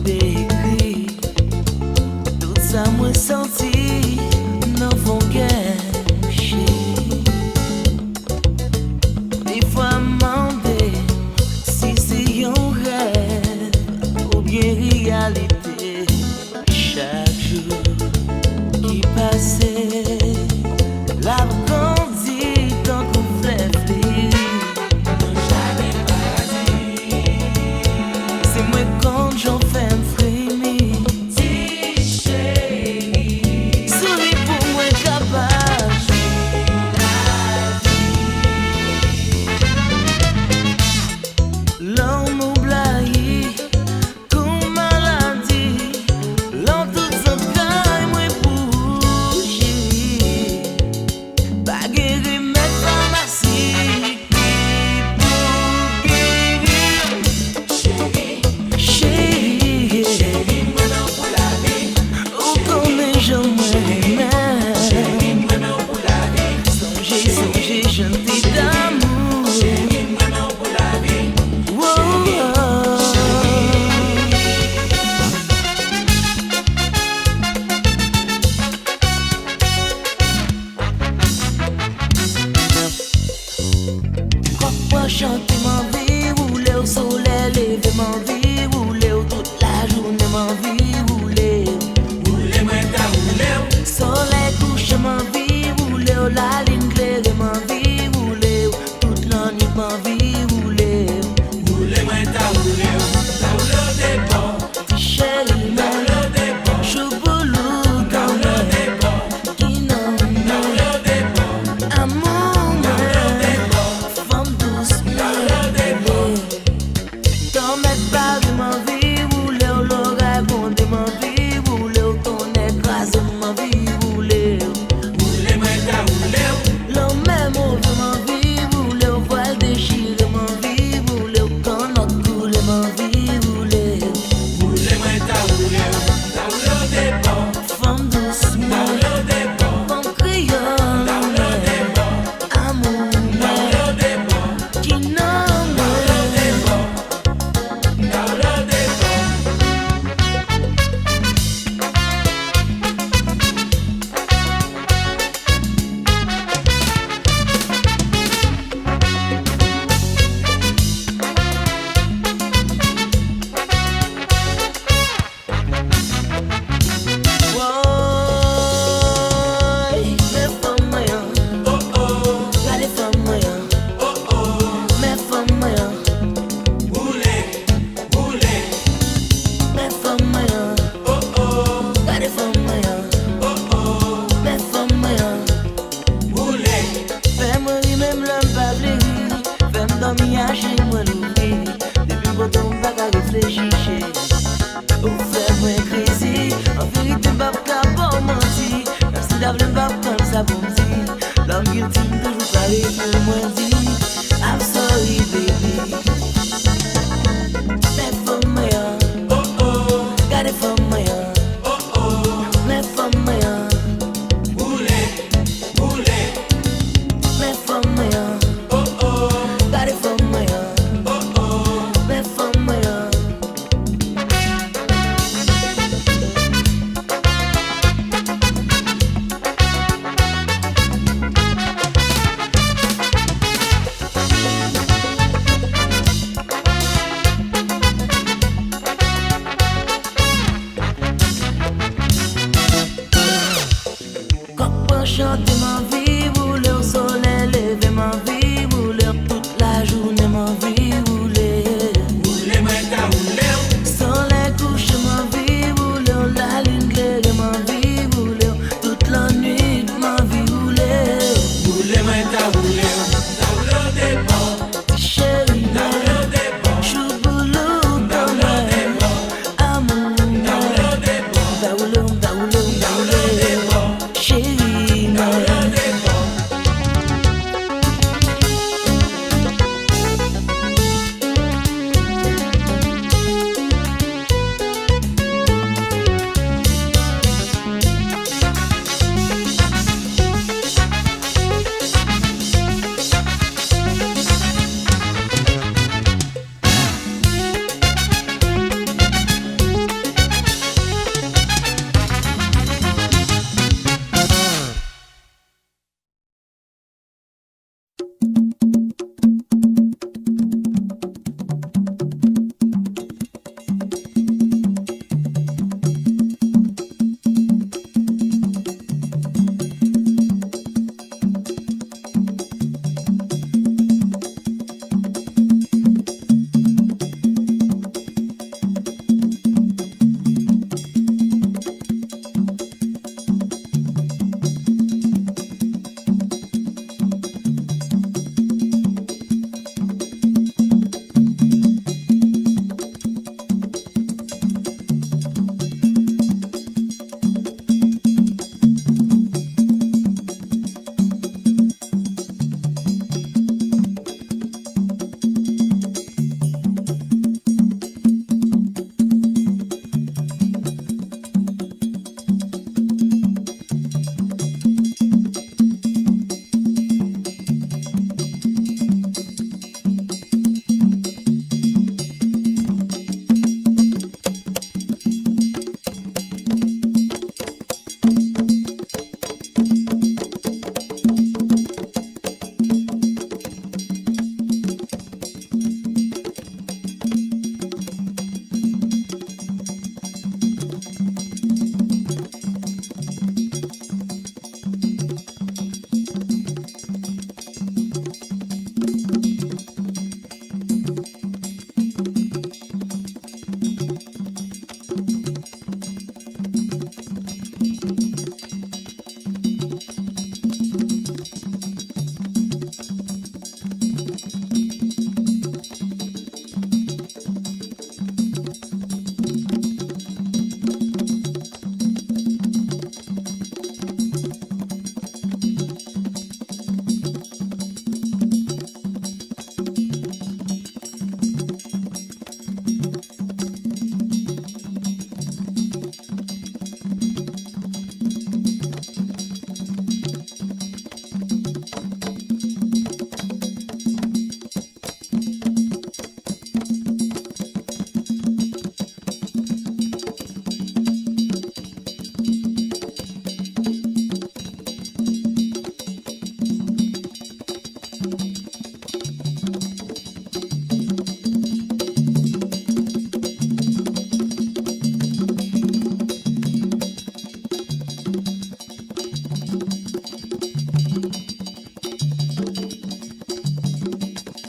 écrit. Tout ça moi senti, non font cacher. Des fois demander si c'est un rêve ou bien réalité. Chaque jour qui passait, la grandit tant qu'on fléflit. C'est moi quand j'en fais un frémir. Souris pour moi capable. L'homme oublié comme maladie. L'homme tout son caille moi bouger. Pas guérir mais pharmacie pour guérir. Chérie, moi non pour la vie. où connais je moi-même. Moi non pour la vie. Songez, je ne t'ai d'amour. Moi non pour la vie. Moi chanter ma vie, rouler au soleil, lever ma vie, rouler toute la journée ma vie, rouler. Moi ta roulé. Soleil couche ma vie, rouler la ligne claire ma vie, rouler toute la nuit ma vie, rouler. Moi ta roulé. Ta roulé au départ. Chérie, Ta roulé au départ. chouboulou, Ta roulé au départ. qui Ta roulé au départ. amour, Ta roulé au départ. femme douce, Ta roulé au départ. t'en mets pas de ma vie, rouler l'oreille, fonder ma vie, rouler ton écrase ma vie, rouler. Moi ta roulé. L'homme même ouvre ma vie, rouler au voile déchire ma vie, rouler quand notre coule ma vie, rouler. Moi ta roulé. Ta roulé au départ. Femme douce, Ta roulé au départ. femme créole, Ta roulé au départ. amour, Ta roulé au départ. qui nomme. Ta roulé au départ. Ta roulé au départ. Woy, mes femmes moyen, Oh oh. regardez femmes moyen, Oh oh. mes femmes moyen, Roulé. Roulé. mes femmes moyen, Oh oh. regardez femmes moyen, Oh oh. mes femmes moyen. Roulé. Fais-moi rire même l'homme pas plaisir, fais-moi dormir à chez moi l'ouvrir. Depuis quand on va qu'à réfléchir, chérie. Ou fais-moi crazy, en vérité pas pour mentir. Même si la voulait pas comme ça pour me dire. L'homme guilty toujours pareil pour moi dire I'm sorry baby. Mes femmes moyen, Oh oh. regardez femmes moyen, Oh oh. mes femmes moyen, Roulé. Roulé. mes femmes moyen, Oh oh. regardez femmes moyen, Oh oh. mes femmes moyen. Quand on chante ma